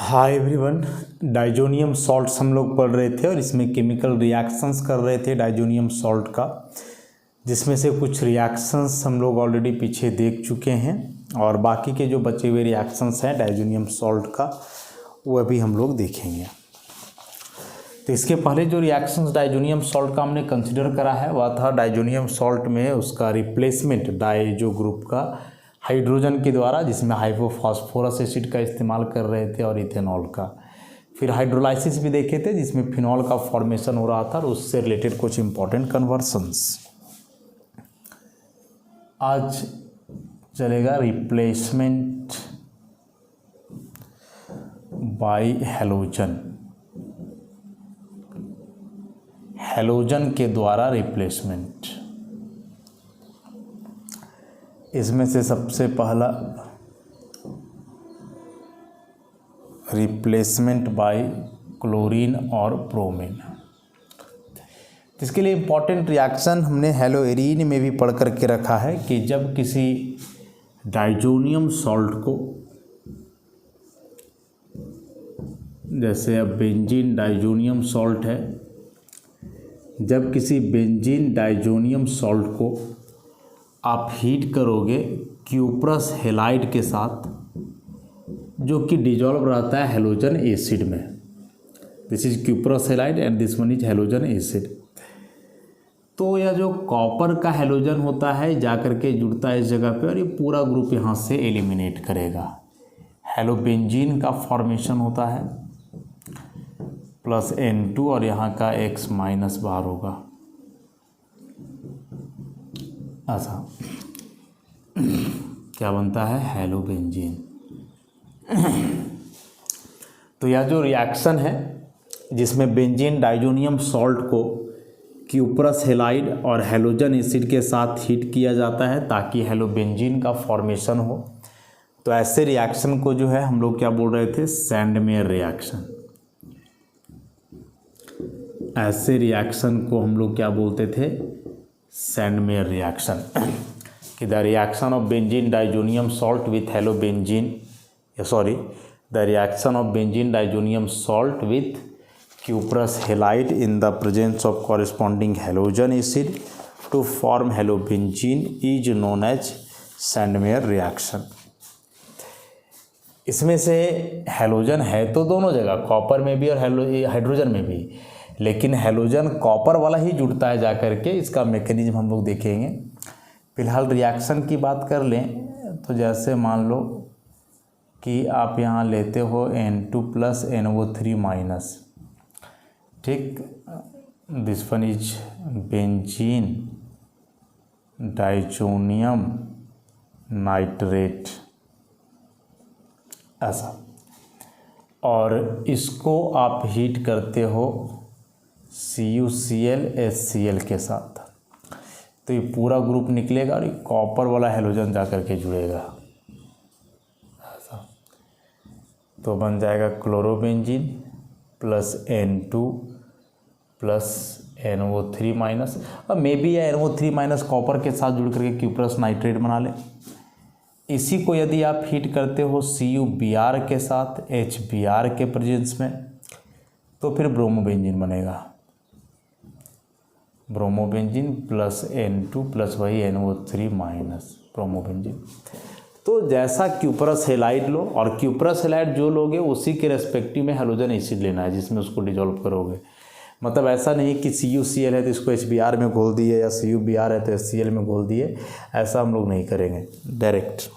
Hi everyone. Diazonium salts हम लोग पढ़ रहे थे और इसमें केमिकल रिएक्शंस कर रहे थे डाइजोनियम सॉल्ट का, जिसमें से कुछ रिएक्शंस हम लोग ऑलरेडी पीछे देख चुके हैं और बाकी के जो बचे हुए रिएक्शंस हैं डाइजोनियम सॉल्ट का वो अभी हम लोग देखेंगे। तो इसके पहले जो रिएक्शंस डाइजोनियम सॉल्ट का हमने कंसिडर करा है वह था डाइजोनियम सॉल्ट में उसका रिप्लेसमेंट डाइजो ग्रुप का हाइड्रोजन के द्वारा, जिसमें हाइपोफॉस्फोरस एसिड का इस्तेमाल कर रहे थे और इथेनॉल का। फिर हाइड्रोलाइसिस भी देखे थे जिसमें फिनॉल का फॉर्मेशन हो रहा था और उससे रिलेटेड कुछ इंपॉर्टेंट कन्वर्सन्स। आज चलेगा रिप्लेसमेंट बाय हैलोजन, हैलोजन के द्वारा रिप्लेसमेंट। इसमें से सबसे पहला रिप्लेसमेंट बाय क्लोरीन और ब्रोमीन। इसके लिए इम्पॉर्टेंट रिएक्शन हमने हेलोएरीन में भी पढ़ करके रखा है कि जब किसी डाइजोनियम सॉल्ट को, जैसे अब बेंजीन डाइजोनियम सॉल्ट है, जब किसी बेंजीन डाइजोनियम सॉल्ट को आप हीट करोगे क्यूप्रस हेलाइड के साथ, जो कि डिजॉल्व रहता है हेलोजन एसिड में। This is cuprous halide and this one is halogen acid. तो यह जो कॉपर का हेलोजन होता है जाकर के जुड़ता है इस जगह पे और ये पूरा ग्रुप यहाँ से एलिमिनेट करेगा। हेलोबेंजीन का फॉर्मेशन होता है प्लस N2 और यहाँ का X माइनस बाहर होगा। ऐसा क्या बनता है? हेलोबेंजीन। तो यह जो रिएक्शन है जिसमें बेंजीन डाइजोनियम सॉल्ट को क्यूप्रस हेलाइड और हेलोजन एसिड के साथ हीट किया जाता है ताकि हेलोबेंजीन का फॉर्मेशन हो, तो ऐसे रिएक्शन को जो है हम लोग क्या बोल रहे थे? Sandmeyer reaction. ऐसे रिएक्शन को हम लोग क्या बोलते थे? Sandmeyer reaction. कि the reaction of benzene diazonium salt with halobenzene, the reaction of benzene diazonium salt with cuprous halide in the presence of corresponding halogen acid to form halobenzene is known as Sandmeyer reaction. इसमें से halogen है तो दोनों जगह, copper में भी और hydrogen में भी, लेकिन हेलोजन कॉपर वाला ही जुड़ता है जाकर के। इसका मैकेनिज्म हम लोग देखेंगे। फिलहाल रिएक्शन की बात कर लें तो जैसे मान लो कि आप यहाँ लेते हो N2 प्लस NO3 माइनस, ठीक। This one is benzene diazonium nitrate, ऐसा। और इसको आप हीट करते हो CuCl HCl के साथ, तो ये पूरा ग्रुप निकलेगा और ये कॉपर वाला हेलोजन जाकर के जुड़ेगा, ऐसा। तो बन जाएगा chlorobenzene plus N2 plus NO3 minus, और मे बी या NO3 माइनस कॉपर के साथ जुड़ करके क्यूप्रस नाइट्रेट बना ले। इसी को यदि आप हीट करते हो CuBr के साथ HBr के प्रेजेंस में, तो फिर ब्रोमोबेंजीन बनेगा। ब्रोमोबेंजीन प्लस N2 प्लस वही NO3 माइनस ब्रोमोबेंजीन। तो जैसा क्यूप्रस हेलाइड लो, और क्यूप्रस हेलाइड जो लोगे उसी के रेस्पेक्टिव में हेलोजन एसिड लेना है जिसमें उसको डिजॉल्व करोगे। मतलब ऐसा नहीं कि CuCl है तो इसको HBr में घोल दिए या CuBr है तो HCl में घोल दिए, ऐसा हम लोग नहीं करेंगे, डायरेक्ट।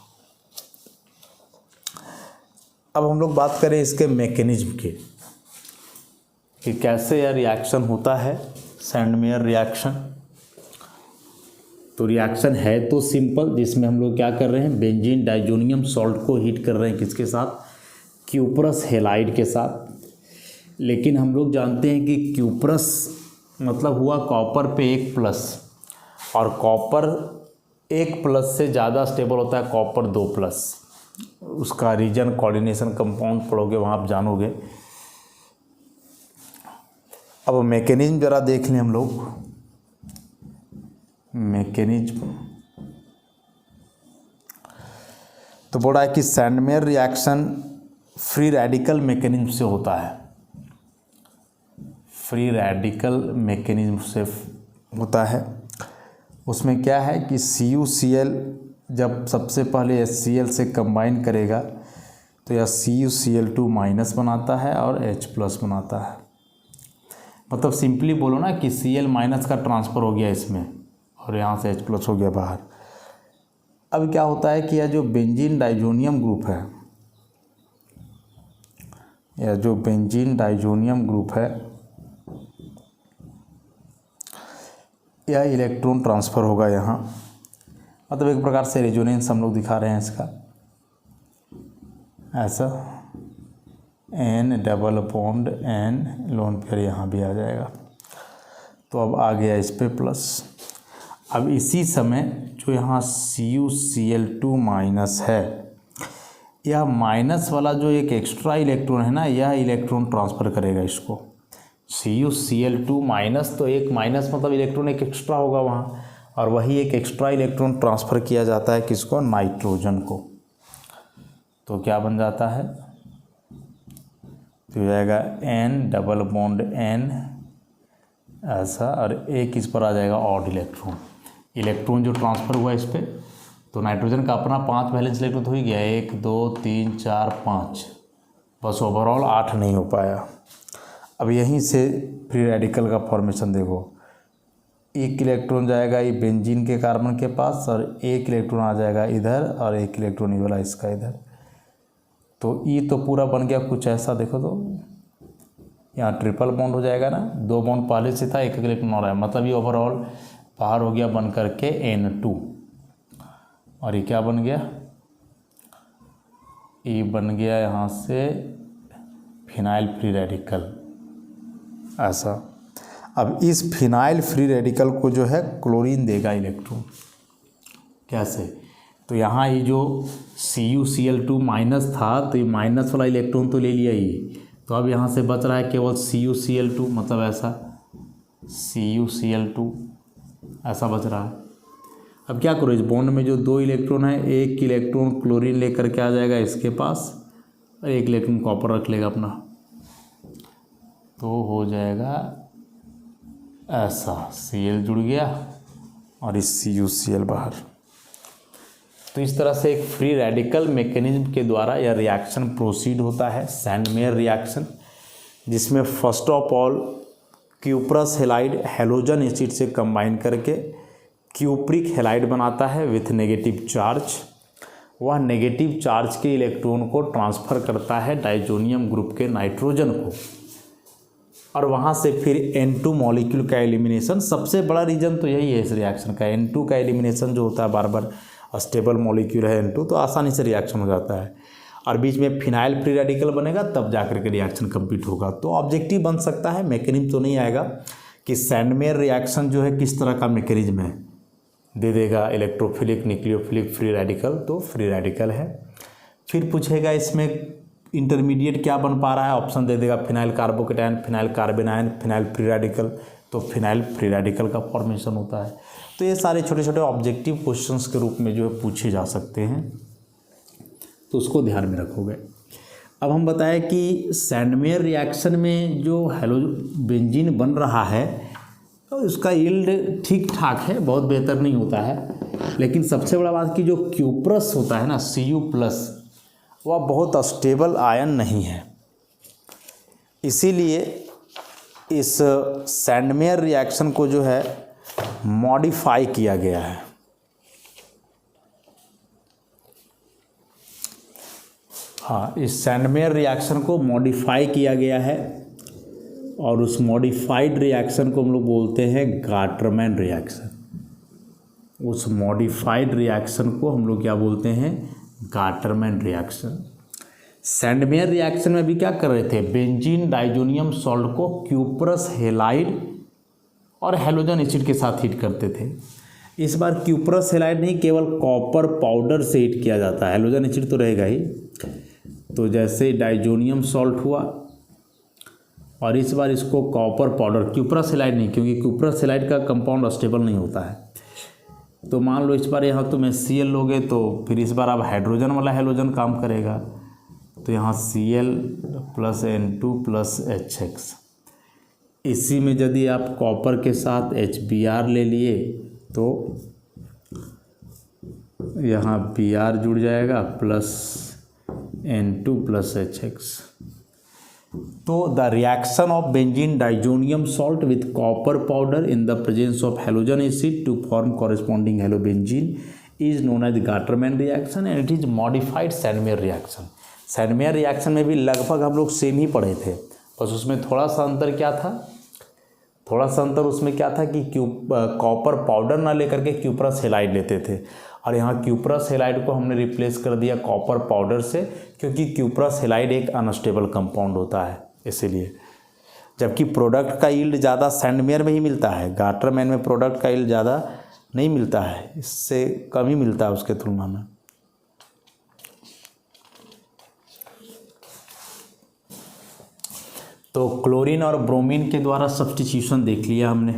अब हम लोग बात करें इसके मैकेनिज्म की कि कैसे यह रिएक्शन होता है, सैंडमेयर रिएक्शन। तो रिएक्शन है तो सिंपल, जिसमें हम लोग क्या कर रहे हैं? बेंजीन डाइजोनियम सॉल्ट को हीट कर रहे हैं, किसके साथ? क्यूप्रस हेलाइड के साथ। लेकिन हम लोग जानते हैं कि क्यूप्रस मतलब हुआ कॉपर पे 1+, और कॉपर 1+ से ज़्यादा स्टेबल होता है कॉपर 2+। उसका रीजन कोऑर्डिनेशन कंपाउंड पढ़ोगे वहाँ आप जानोगे। अब मैकेनिज्म जरा देख लें हम लोग। मैकेनिज्म तो बोला है कि Sandmeyer reaction free radical mechanism से होता है, फ्री रेडिकल मैकेनिज्म से होता है। उसमें क्या है कि CuCl जब सबसे पहले HCl से कंबाइन करेगा तो यह CuCl2 माइनस बनाता है और H प्लस बनाता है। मतलब सिंपली बोलो ना कि Cl माइनस का ट्रांसफ़र हो गया इसमें और यहाँ से H प्लस हो गया बाहर। अब क्या होता है कि यह जो बेंजीन डाइजोनियम ग्रुप है, यह जो बेंजीन डाइजोनियम ग्रुप है, यह इलेक्ट्रॉन ट्रांसफ़र होगा यहाँ। मतलब एक प्रकार से रेजोनेंस हम लोग दिखा रहे हैं इसका, ऐसा N double bond N lone pair यहाँ भी आ जाएगा। तो अब आ गया इस पे प्लस। अब इसी समय जो यहाँ CuCl2 माइनस है, यह माइनस वाला जो एक एक्स्ट्रा इलेक्ट्रॉन है ना, यह इलेक्ट्रॉन ट्रांसफ़र करेगा इसको। CuCl2 माइनस, तो एक माइनस मतलब इलेक्ट्रॉन एक एक्स्ट्रा होगा वहाँ, और वही एक एक्स्ट्रा इलेक्ट्रॉन ट्रांसफ़र किया जाता है किसको, नाइट्रोजन को। तो क्या बन जाता है, तो हो जाएगा N डबल बॉन्ड N ऐसा, और एक इस पर आ जाएगा ऑड इलेक्ट्रॉन। इलेक्ट्रॉन जो ट्रांसफ़र हुआ इस पर, तो नाइट्रोजन का अपना 5 वैलेंस इलेक्ट्रॉन तो हो ही गया, 1 2 3 4 5, बस ओवरऑल 8 नहीं हो पाया। अब यहीं से फ्री रेडिकल का फॉर्मेशन देखो, एक इलेक्ट्रॉन जाएगा ये बेंजीन के कार्बन के पास, और एक इलेक्ट्रॉन आ जाएगा इधर, और एक इलेक्ट्रॉन ये वाला इसका इधर। तो ये तो पूरा बन गया कुछ ऐसा, देखो तो यहाँ ट्रिपल बॉन्ड हो जाएगा ना, 2 बॉन्ड पहले से था, एक इलेक्ट्रॉन और है, मतलब ये ओवरऑल बाहर हो गया बन करके N2। और ये क्या बन गया, ये बन गया यहाँ से फिनाइल फ्री रेडिकल ऐसा। अब इस फिनाइल फ्री रेडिकल को जो है क्लोरीन देगा इलेक्ट्रॉन, कैसे, तो यहाँ ये जो CuCl2 माइनस था, तो ये माइनस वाला इलेक्ट्रॉन तो ले लिया ही, तो अब यहाँ से बच रहा है केवल CuCl2, मतलब ऐसा CuCl2 ऐसा बच रहा है। अब क्या करो, इस बॉन्ड में जो 2 इलेक्ट्रॉन है, एक इलेक्ट्रॉन क्लोरीन लेकर के आ जाएगा इसके पास, और एक इलेक्ट्रॉन कॉपर रख लेगा अपना, तो हो जाएगा ऐसा, Cl जुड़ गया और इस CuCl बाहर। तो इस तरह से एक फ्री रेडिकल मैकेनिज्म के द्वारा यह रिएक्शन प्रोसीड होता है, सैंडमेयर रिएक्शन, जिसमें first of all cuprous halide halogen acid से कंबाइन करके क्यूप्रिक हैलाइड बनाता है विथ नेगेटिव चार्ज। वह नेगेटिव चार्ज के इलेक्ट्रॉन को ट्रांसफ़र करता है डाइजोनियम ग्रुप के नाइट्रोजन को, और वहाँ से फिर N2 मॉलिक्यूल का एलिमिनेशन। सबसे बड़ा रीज़न तो यही है इस रिएक्शन का, N2 का एलिमिनेशन जो होता है, बार बार स्टेबल मॉलिक्यूल है N2, तो आसानी से रिएक्शन हो जाता है, और बीच में फिनाइल फ्री रेडिकल बनेगा, तब जाकर के रिएक्शन कंप्लीट होगा। तो ऑब्जेक्टिव बन सकता है, मैकेनिज्म तो नहीं आएगा कि सैंडमेयर रिएक्शन जो है किस तरह का मैकेनिज्म है, दे देगा इलेक्ट्रोफिलिक, न्यूक्लियोफिलिक, फ्री रेडिकल, तो फ्री रेडिकल है। फिर पूछेगा इसमें इंटरमीडिएट क्या बन पा रहा है, ऑप्शन दे देगा phenyl carbocation, phenyl carbanion, phenyl free radical, तो फिनाइल फ्री रेडिकल का फॉर्मेशन होता है। तो ये सारे छोटे छोटे ऑब्जेक्टिव क्वेश्चंस के रूप में जो है पूछे जा सकते हैं, तो उसको ध्यान में रखोगे। अब हम बताएं कि सैंडमेयर रिएक्शन में जो बेंजीन बन रहा है, तो उसका यील्ड ठीक ठाक है, बहुत बेहतर नहीं होता है, लेकिन सबसे बड़ा बात कि जो क्यूप्रस होता है ना, Cu+, वह बहुत स्टेबल आयन नहीं है। इसीलिए इस सैंडमेयर रिएक्शन को जो है मॉडिफाई किया गया है। हाँ, इस सैंडमेयर रिएक्शन को मॉडिफाई किया गया है, और उस मॉडिफाइड रिएक्शन को हम लोग बोलते हैं गाटरमैन रिएक्शन। उस मॉडिफाइड रिएक्शन को हम लोग क्या बोलते हैं, गाटरमैन रिएक्शन। सैंडमेयर रिएक्शन में भी क्या कर रहे थे, बेंजीन डाइजोनियम सॉल्ट को क्यूप्रस हैलाइड और हैलोजन एसिड के साथ हीट करते थे। इस बार क्यूप्रस हैलाइड नहीं, केवल कॉपर पाउडर से हीट किया जाता है, हैलोजन एसिड तो रहेगा ही। तो जैसे डाइजोनियम सॉल्ट हुआ, और इस बार इसको कॉपर पाउडर, क्यूप्रस हैलाइड नहीं, क्योंकि क्यूप्रस हैलाइड का कंपाउंड स्टेबल नहीं होता है। तो मान लो इस बार यहाँ तुम HCl लोगे, तो फिर इस बार अब हाइड्रोजन वाला हैलोजन काम करेगा, तो यहाँ Cl plus N2 plus HX। इसी में यदि आप कॉपर के साथ HBr ले लिए तो यहाँ Br जुड़ जाएगा प्लस N2 प्लस HX। तो the reaction of benzene diazonium salt with copper powder in the presence of halogen acid to form corresponding halobenzene is known as Gattermann reaction and it is modified Sandmeyer reaction. Sandmeyer reaction में भी लगभग हम लोग same ही पढ़े थे, बस उसमें थोड़ा सा अंतर क्या था, उसमें क्या था कि कॉपर पाउडर ना लेकर के क्यूप्रस हेलाइड लेते थे, और यहाँ क्यूप्रस हेलाइड को हमने रिप्लेस कर दिया कॉपर पाउडर से, क्योंकि क्यूप्रस हेलाइड एक अनस्टेबल कंपाउंड होता है इसीलिए। जबकि प्रोडक्ट का यील्ड ज़्यादा सैंडमेयर में ही मिलता है, गाटरमैन में प्रोडक्ट का यील्ड ज़्यादा नहीं मिलता है, इससे कम ही मिलता है उसके तुलना में। तो क्लोरीन और ब्रोमीन के द्वारा सब्स्टिट्यूशन देख लिया हमने।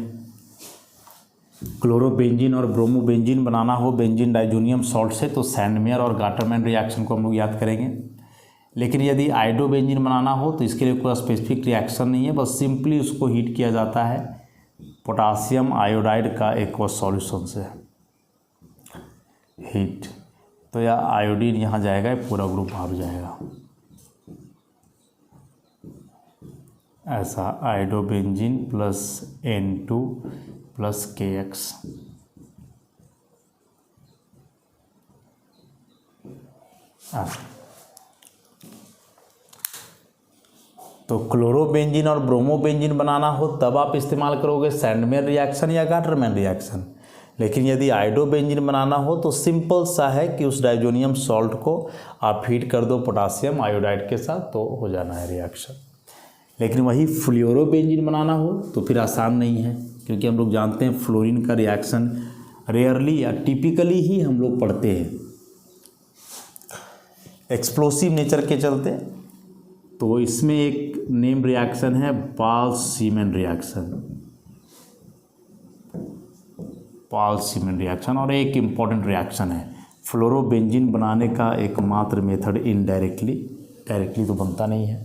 क्लोरोबेंजीन और ब्रोमोबेंजीन बनाना हो बेंजीन डाइजोनियम सॉल्ट से तो सैंडमेयर और गाटरमैन रिएक्शन को हम लोग याद करेंगे। लेकिन यदि आयोडोबेंजीन बनाना हो तो इसके लिए कोई स्पेसिफिक रिएक्शन नहीं है, बस सिंपली उसको हीट किया जाता है पोटासियम आयोडाइड का एक्वस सॉल्यूशन से हीट। तो यह आयोडीन यहाँ जाएगा, पूरा ग्रुप बाहर जाएगा, ऐसा iodobenzene plus N2 plus KX। तो क्लोरोबेंजीन और ब्रोमोबेंजीन बनाना हो तब आप इस्तेमाल करोगे सैंडमेयर रिएक्शन या गाटरमैन रिएक्शन। लेकिन यदि आयोडोबेंजीन बनाना हो तो सिंपल सा है कि उस डाइजोनियम सॉल्ट को आप हीट कर दो पोटासियम आयोडाइड के साथ, तो हो जाना है रिएक्शन। लेकिन वही फ्लोरोबेंजीन बनाना हो तो फिर आसान नहीं है, क्योंकि हम लोग जानते हैं फ्लोरीन का रिएक्शन रेयरली या टिपिकली ही हम लोग पढ़ते हैं एक्सप्लोसिव नेचर के चलते। तो इसमें एक नेम रिएक्शन है पाल-सीमन रिएक्शन, पाल-सीमन रिएक्शन, और एक इम्पॉर्टेंट रिएक्शन है फ्लोरोबेंजीन बनाने का एकमात्र मेथड इनडायरेक्टली, डायरेक्टली तो बनता नहीं है।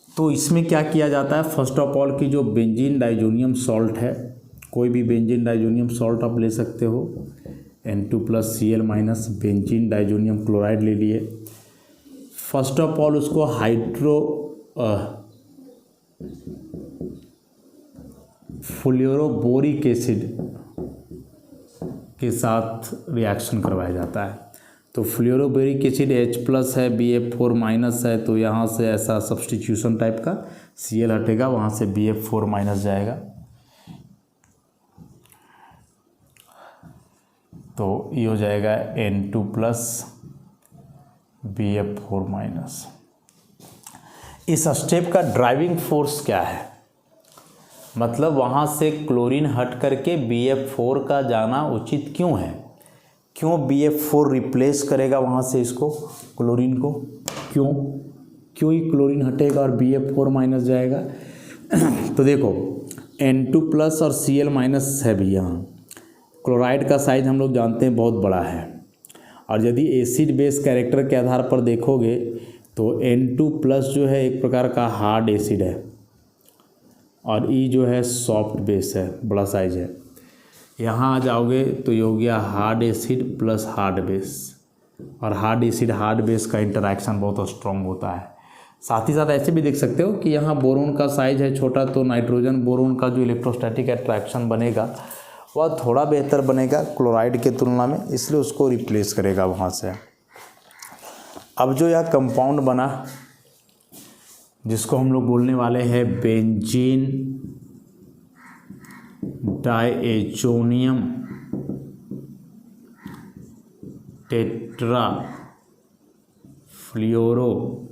तो इसमें क्या किया जाता है, फर्स्ट ऑफ ऑल कि जो बेंजीन डाइजोनियम सॉल्ट है, कोई भी बेंजीन डाइजोनियम सॉल्ट आप ले सकते हो, N2 plus Cl minus benzene diazonium chloride ले लिए। फर्स्ट ऑफ ऑल उसको फ्लोरोबोरिक एसिड के साथ रिएक्शन करवाया जाता है। तो फ्लोरोबोरिक एसिड H प्लस है, BF4 माइनस है, तो यहाँ से ऐसा सब्स्टिट्यूशन टाइप का Cl हटेगा, वहाँ से BF4 माइनस जाएगा, तो ये हो जाएगा N2 प्लस BF4 माइनस। इस स्टेप का ड्राइविंग फोर्स क्या है, मतलब वहाँ से क्लोरीन हट करके BF4 का जाना उचित क्यों है, क्यों BF4 रिप्लेस करेगा वहाँ से इसको क्लोरीन को, क्यों ही क्लोरीन हटेगा और BF4 माइनस जाएगा। तो देखो N2 प्लस और Cl माइनस है भी, यहाँ क्लोराइड का साइज हम लोग जानते हैं बहुत बड़ा है, और यदि एसिड बेस कैरेक्टर के आधार पर देखोगे तो N2 प्लस जो है एक प्रकार का हार्ड एसिड है और E जो है सॉफ्ट बेस है, बड़ा साइज है। यहाँ आ जाओगे तो ये हो गया hard acid plus hard base, और हार्ड एसिड हार्ड बेस का इंटरैक्शन बहुत स्ट्रॉन्ग होता है। साथ ही साथ ऐसे भी देख सकते हो कि यहाँ बोरोन का साइज है छोटा, तो नाइट्रोजन बोरोन का जो इलेक्ट्रोस्टैटिक अट्रैक्शन बनेगा वह थोड़ा बेहतर बनेगा क्लोराइड के तुलना में, इसलिए उसको रिप्लेस करेगा वहाँ से। अब जो यह कंपाउंड बना जिसको हम लोग बोलने वाले हैं बेंजीन डाइएजोनियम टेट्रा फ्लोरोबोरेट,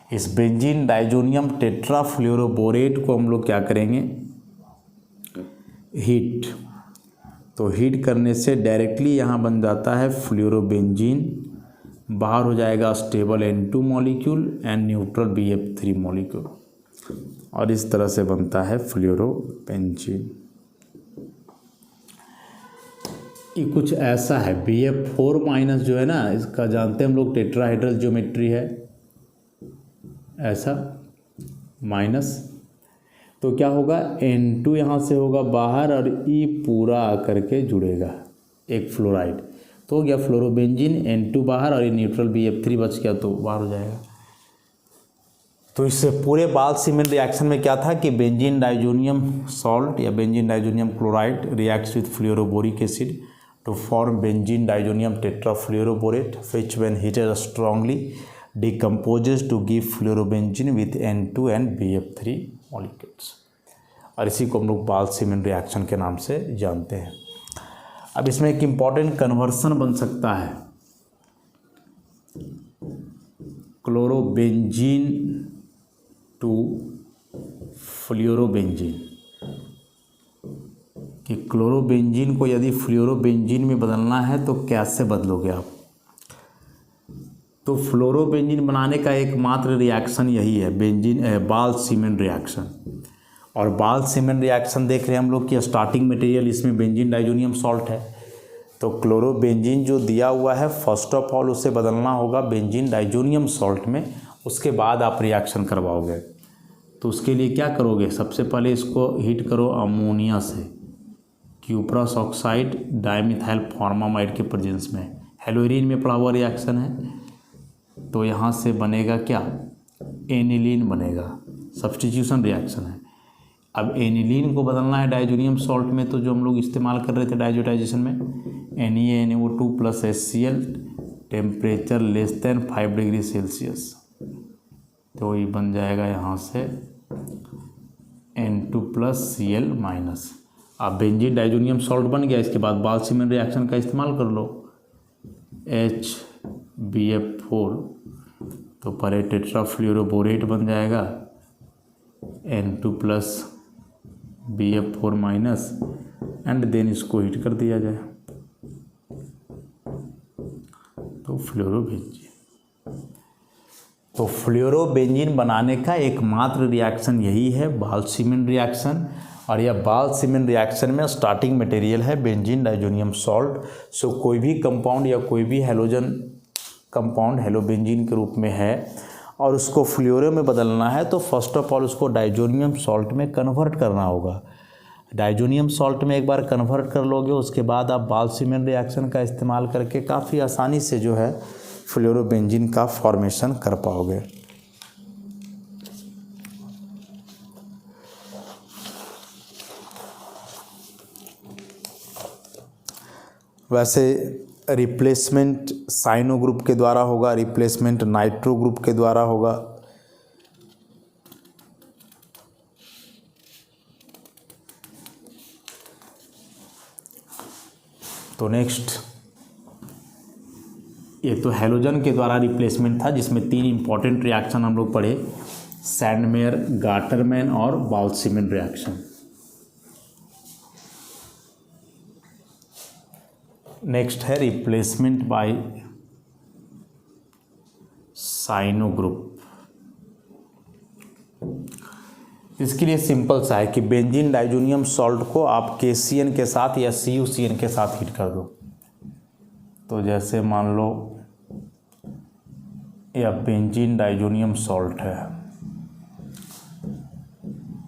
इस बेंजीन डाइजोनियम टेट्रा फ्लोरोबोरेट को हम लोग क्या करेंगे, हीट। तो हीट करने से डायरेक्टली यहाँ बन जाता है फ्लोरोबेंजीन, बाहर हो जाएगा stable N2 molecule and neutral BF3 molecule, और इस तरह से बनता है फ्लोरोबेंजीन। ये कुछ ऐसा है, BF4 माइनस जो है ना, इसका जानते हैं हम लोग टेट्राहेड्रल ज्योमेट्री है, ऐसा माइनस, तो क्या होगा N2 यहाँ से होगा बाहर और E पूरा आकर के जुड़ेगा एक फ्लोराइड, तो हो गया फ्लोरोबेंजीन, N2 बाहर और ये न्यूट्रल BF3 बच गया तो बाहर हो जाएगा। तो इस पूरे बाल सीमेंट रिएक्शन में क्या था कि बेंजीन डाइजोनियम सॉल्ट या benzene diazonium chloride reacts with fluoroboric acid to form benzene diazonium tetrafluoroborate which when heated strongly decomposes to give fluorobenzene with N2 and BF3 molecules, और इसी को हम लोग बाल सीमेंट रिएक्शन के नाम से जानते हैं। अब इसमें एक इम्पॉर्टेंट कन्वर्सन बन सकता है क्लोरोबेंजीन टू फ्लोरोबेंजीन, कि क्लोरोबेंजीन को यदि फ्लोरोबेंजीन में बदलना है तो कैसे बदलोगे आप। तो फ्लोरोबेंजीन बनाने का एकमात्र रिएक्शन यही है बाल सीमेंट रिएक्शन, और बाल सीमेंट रिएक्शन देख रहे हैं हम लोग कि स्टार्टिंग मटेरियल इसमें बेंजीन डाइजोनियम सॉल्ट है, तो क्लोरोबेंजीन जो दिया हुआ है फर्स्ट ऑफ ऑल उसे बदलना होगा बेंजीन डाइजोनियम सॉल्ट में, उसके बाद आप रिएक्शन करवाओगे। तो उसके लिए क्या करोगे, सबसे पहले इसको हीट करो अमोनिया से, क्यूप्रस ऑक्साइड डाइमिथाइल फॉर्मामाइड के प्रेजेंस में, हेलोरीन में पड़ा हुआ रिएक्शन है, तो यहाँ से बनेगा क्या एनिलीन बनेगा, सब्स्टिट्यूशन रिएक्शन है। अब एनिलीन को बदलना है डाइजोनियम सॉल्ट में, तो जो हम लोग इस्तेमाल कर रहे थे डाइजोटाइजेशन में NaNO2 plus HCl, temperature less than 5 degree Celsius, तो ये बन जाएगा यहाँ से N2 प्लस Cl माइनस। अब बेंजीन डाइजोनियम सॉल्ट बन गया, इसके बाद बाल सीमेंट रिएक्शन का इस्तेमाल कर लो, HBF4, तो पहले टेट्राफ्लोरोबोरेट बन जाएगा N2 plus BF4 minus, and then इसको हीट कर दिया जाए तो फ्लोरोबेंजीन। तो फ्लोरोबेंजीन बनाने का एकमात्र रिएक्शन यही है बाल सीमेंट रिएक्शन, और यह बाल सीमेंट रिएक्शन में स्टार्टिंग मटेरियल है बेंजीन डाइजोनियम सॉल्ट। सो कोई भी कंपाउंड या कोई भी हेलोजन कंपाउंड हेलोबेंजीन के रूप में है और उसको फ्लोरो में बदलना है, तो फर्स्ट ऑफ ऑल उसको डाइजोनियम सॉल्ट में कन्वर्ट करना होगा। डाइजोनियम सॉल्ट में एक बार कन्वर्ट कर लोगे, उसके बाद आप बाल सीमेंट रिएक्शन का इस्तेमाल करके काफ़ी आसानी से जो है फ्लोरोबेंजीन का फॉर्मेशन कर पाओगे। वैसे रिप्लेसमेंट साइनो ग्रुप के द्वारा होगा, रिप्लेसमेंट नाइट्रो ग्रुप के द्वारा होगा। तो नेक्स्ट, ये तो हेलोजन के द्वारा रिप्लेसमेंट था जिसमें 3 इंपॉर्टेंट रिएक्शन हम लोग पढ़े, सैंडमेयर, गाटरमैन और बाल सीमेंट रिएक्शन। नेक्स्ट है रिप्लेसमेंट बाय साइनो ग्रुप। इसके लिए सिंपल सा है कि बेंजीन डाइजोनियम सॉल्ट को आप KCN के साथ या CuCN के साथ हीट कर दो। तो जैसे मान लो यह बेंजीन डाइजोनियम सॉल्ट है,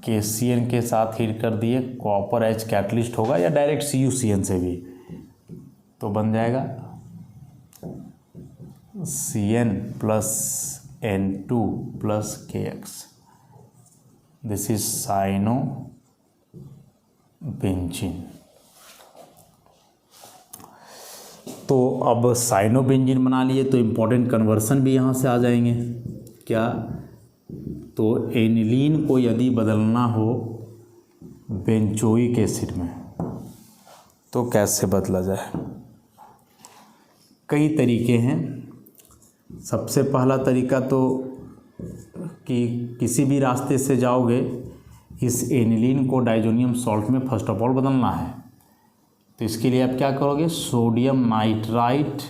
KCN के साथ हीट कर दिए, कॉपर H कैटलिस्ट होगा या डायरेक्ट CuCN से भी, तो बन जाएगा Cn plus N2 plus KX, this is cyano benzene. तो अब साइनो बेंजीन बना लिए तो इम्पोर्टेंट कन्वर्सन भी यहाँ से आ जाएंगे। क्या, तो एनिलीन को यदि बदलना हो बेंजोइक एसिड में तो कैसे बदला जाए। कई तरीके हैं। सबसे पहला तरीका तो कि किसी भी रास्ते से जाओगे, इस एनिलीन को डाइजोनियम सॉल्ट में फर्स्ट ऑफ ऑल बदलना है, तो इसके लिए आप क्या करोगे, सोडियम नाइट्राइट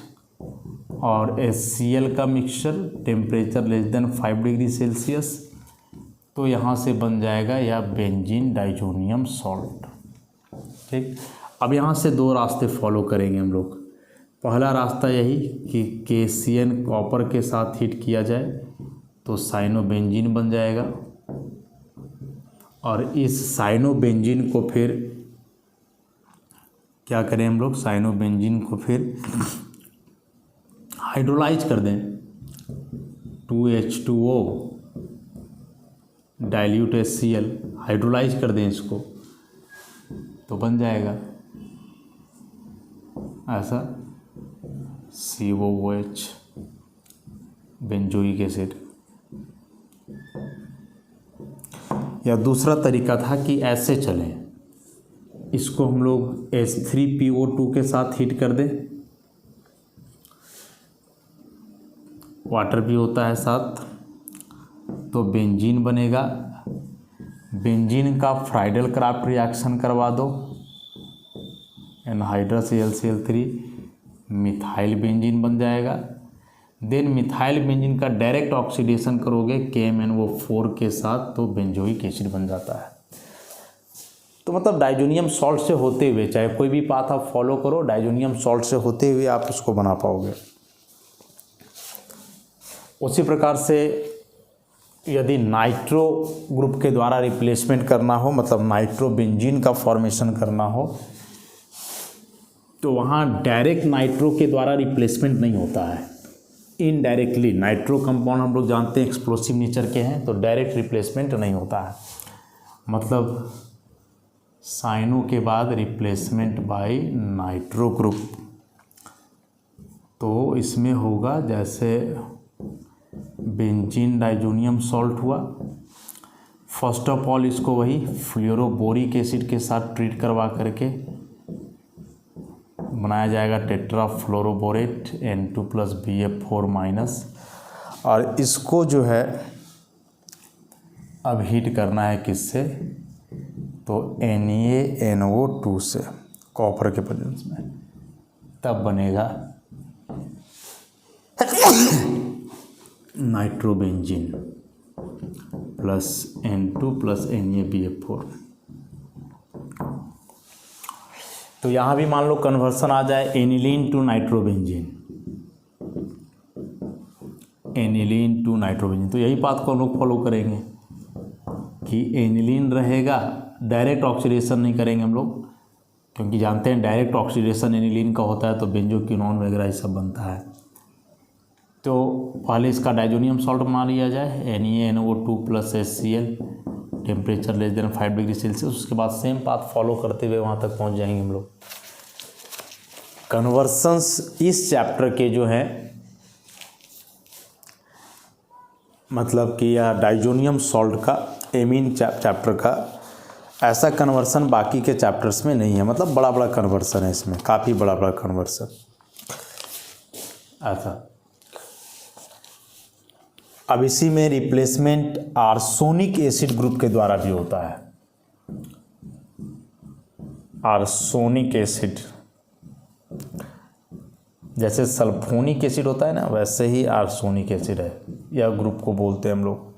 और HCl का mixture, temperature less than 5 degree Celsius, तो यहाँ से बन जाएगा या बेंजीन डाइजोनियम सॉल्ट। ठीक, अब यहाँ से दो रास्ते फॉलो करेंगे हम लोग। पहला रास्ता यही कि KCN कॉपर के साथ हीट किया जाए तो साइनोबेंजीन बन जाएगा, और इस साइनोबेंजीन को फिर क्या करें हम लोग, साइनोबेंजीन को फिर हाइड्रोलाइज कर दें, 2H2O डाइल्यूट HCl, हाइड्रोलाइज कर दें इसको तो बन जाएगा ऐसा COOH बेंजोइक एसिड। या दूसरा तरीका था कि ऐसे चलें, इसको हम लोग H3PO2 के साथ हीट कर दें, वाटर भी होता है साथ, तो बेंजीन बनेगा। बेंजीन का फ्राइडल क्राफ्ट रिएक्शन करवा दो, एनहाइड्रस AlCl3 मिथाइल बेंजीन बन जाएगा। देन मिथाइल बेंजीन का डायरेक्ट ऑक्सीडेशन करोगे KMnO4 के साथ तो बेंजोइक एसिड बन जाता है। तो मतलब डाइजोनियम सॉल्ट से होते हुए, चाहे कोई भी पाथ आप फॉलो करो, डाइजोनियम सॉल्ट से होते हुए आप उसको बना पाओगे। उसी प्रकार से यदि नाइट्रो ग्रुप के द्वारा रिप्लेसमेंट करना हो, मतलब नाइट्रोबेंजीन का फॉर्मेशन करना हो, तो वहाँ डायरेक्ट नाइट्रो के द्वारा रिप्लेसमेंट नहीं होता है, इनडायरेक्टली। नाइट्रो कंपाउंड हम लोग जानते हैं एक्सप्लोसिव नेचर के हैं, तो डायरेक्ट रिप्लेसमेंट नहीं होता है। मतलब साइनो के बाद रिप्लेसमेंट बाय नाइट्रो ग्रुप, तो इसमें होगा जैसे बेंजीन डाइजोनियम सॉल्ट हुआ। फर्स्ट ऑफ ऑल इसको वही फ्लोरोबोरिक एसिड के साथ ट्रीट करवा करके बनाया जाएगा टेट्राफ्लोरोबोरेट N2+BF4-, और इसको जो है अब हीट करना है किससे, तो NaNO2 से, कॉपर के प्रेजेंस में, तब बनेगा nitrobenzene plus N2 plus NaBF4। तो यहाँ भी मान लो कन्वर्सन आ जाए aniline to nitrobenzene, aniline to nitrobenzene, तो यही बात को हम लोग फॉलो करेंगे कि एनिलीन रहेगा, डायरेक्ट ऑक्सीडेशन नहीं करेंगे हम लोग, क्योंकि जानते हैं डायरेक्ट ऑक्सीडेशन एनिलीन का होता है तो बेंजोक्विनोन वगैरह ये सब बनता है। तो पहले इसका डाइजोनियम सॉल्ट बना लिया जाए, NaNO2 plus HCl, temperature less than 5 degree Celsius. उसके बाद सेम पाथ फॉलो करते हुए वहाँ तक पहुँच जाएंगे हम लोग। कन्वर्सन्स इस चैप्टर के जो हैं, मतलब कि यह डाइजोनियम सॉल्ट का एमीन चैप्टर का ऐसा कन्वर्सन बाकी के चैप्टर्स में नहीं है। मतलब बड़ा बड़ा कन्वर्सन है इसमें, काफ़ी बड़ा बड़ा कन्वर्सन ऐसा। अब इसी में रिप्लेसमेंट आर्सेनिक एसिड ग्रुप के द्वारा भी होता है। आर्सेनिक एसिड, जैसे सल्फोनिक एसिड होता है ना, वैसे ही आर्सेनिक एसिड है, यह ग्रुप को बोलते हैं हम लोग।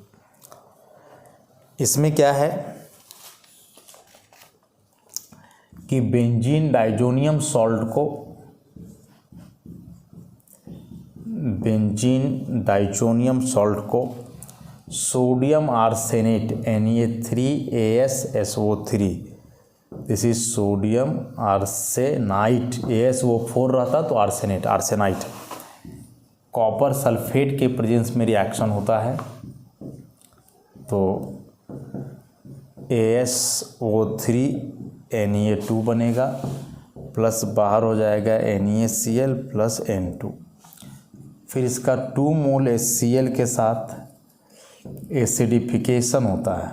इसमें क्या है कि बेंजीन डाइजोनियम सॉल्ट को, बेंजीन डाइजोनियम सॉल्ट को sodium arsenate Na3AsSO3, this is sodium arsenite, AsO4 रहता तो आर्सेनेट, आर्सेनाइट, कॉपर सल्फेट के प्रेजेंस में रिएक्शन होता है तो AsO3 Na2 बनेगा, प्लस बाहर हो जाएगा NaCl प्लस N2। फिर इसका 2 मोल HCl के साथ एसिडिफिकेशन होता है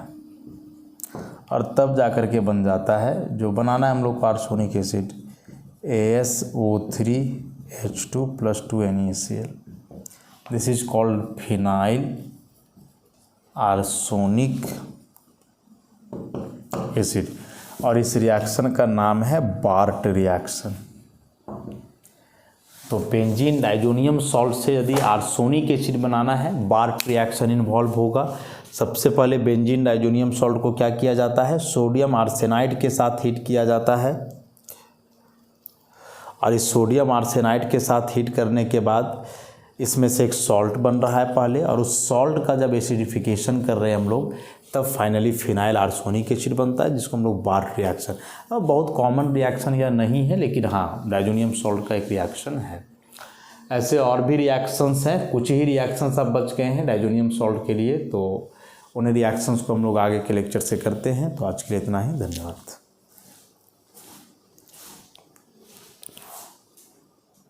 और तब जाकर के बन जाता है, जो बनाना है हम लोग को arsenic acid, AsO3H2 plus 2 NaCl। This is called phenyl arsenic acid, और इस रिएक्शन का नाम है बार्ट रिएक्शन। तो बेंजीन डाइजोनियम सॉल्ट से यदि आर्सेनिक एसिड बनाना है, बार्ट रिएक्शन इन्वॉल्व होगा। सबसे पहले बेंजीन डाइजोनियम सॉल्ट को क्या किया जाता है, सोडियम आर्सेनाइड के साथ हीट किया जाता है, और इस सोडियम आर्सेनाइड के साथ हीट करने के बाद इसमें से एक सॉल्ट बन रहा है पहले, और उस सॉल्ट का जब एसिडिफिकेशन कर रहे हैं हम लोग तब फाइनली फिनाइल आर्सेनिक एसिड बनता है, जिसको हम लोग बार्ट रिएक्शन। अब बहुत कॉमन रिएक्शन यह नहीं है, लेकिन हाँ डायजोनियम सॉल्ट का एक रिएक्शन है। ऐसे और भी रिएक्शंस हैं, कुछ ही रिएक्शंस अब बच गए हैं डायजोनियम सॉल्ट के लिए, तो उन रिएक्शंस को हम लोग आगे के लेक्चर से करते हैं। तो आज के लिए इतना ही, धन्यवाद।